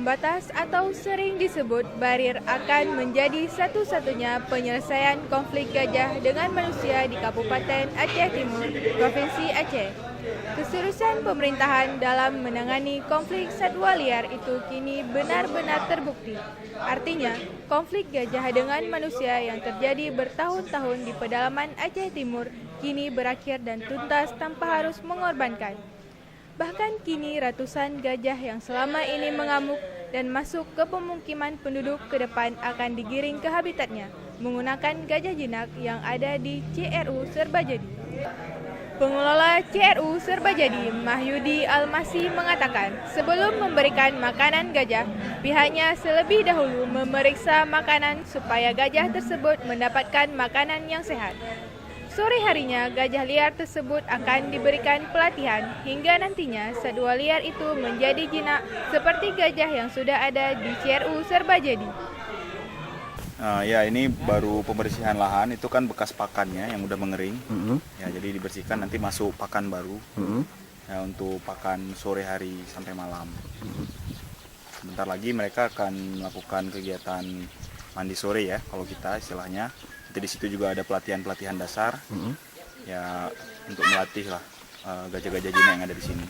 pembatas atau sering disebut barir akan menjadi satu-satunya penyelesaian konflik gajah dengan manusia di Kabupaten Aceh Timur, Provinsi Aceh. Keseriusan pemerintahan dalam menangani konflik satwa liar itu kini benar-benar terbukti. Artinya, konflik gajah dengan manusia yang terjadi bertahun-tahun di pedalaman Aceh Timur kini berakhir dan tuntas tanpa harus mengorbankan. Bahkan kini ratusan gajah yang selama ini mengamuk dan masuk ke pemukiman penduduk ke depan akan digiring ke habitatnya menggunakan gajah jinak yang ada di CRU Serbajadi. Pengelola CRU Serbajadi, Mahyudi Almasi mengatakan, sebelum memberikan makanan gajah, pihaknya selebih dahulu memeriksa makanan supaya gajah tersebut mendapatkan makanan yang sehat. Sore harinya, gajah liar tersebut akan diberikan pelatihan hingga nantinya satwa liar itu menjadi jinak seperti gajah yang sudah ada di CRU Serbajadi. Ya, ini baru pembersihan lahan, itu kan bekas pakannya yang udah mengering. Ya, jadi dibersihkan, nanti masuk pakan baru. Ya, untuk pakan sore hari sampai malam. Sebentar lagi mereka akan melakukan kegiatan mandi sore ya, kalau kita istilahnya. Nanti di situ juga ada pelatihan-pelatihan dasar. Ya, untuk melatih lah gajah-gajah jinak yang ada di sini.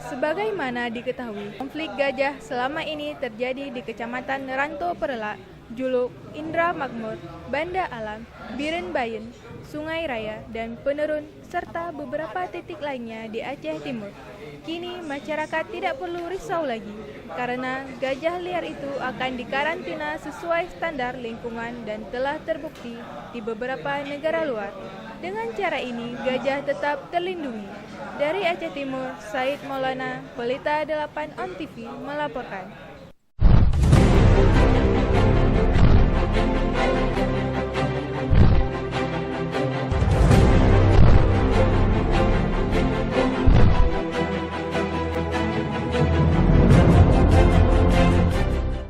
Sebagaimana diketahui, konflik gajah selama ini terjadi di Kecamatan Ranto Perelak, Juluk, Indra Makmur, Banda Alam, Biren Bayen, Sungai Raya, dan Penerun, serta beberapa titik lainnya di Aceh Timur. Kini masyarakat tidak perlu risau lagi, karena gajah liar itu akan dikarantina sesuai standar lingkungan dan telah terbukti di beberapa negara luar. Dengan cara ini, gajah tetap terlindungi. Dari Aceh Timur, Said Maulana, Pelita 8 On TV melaporkan.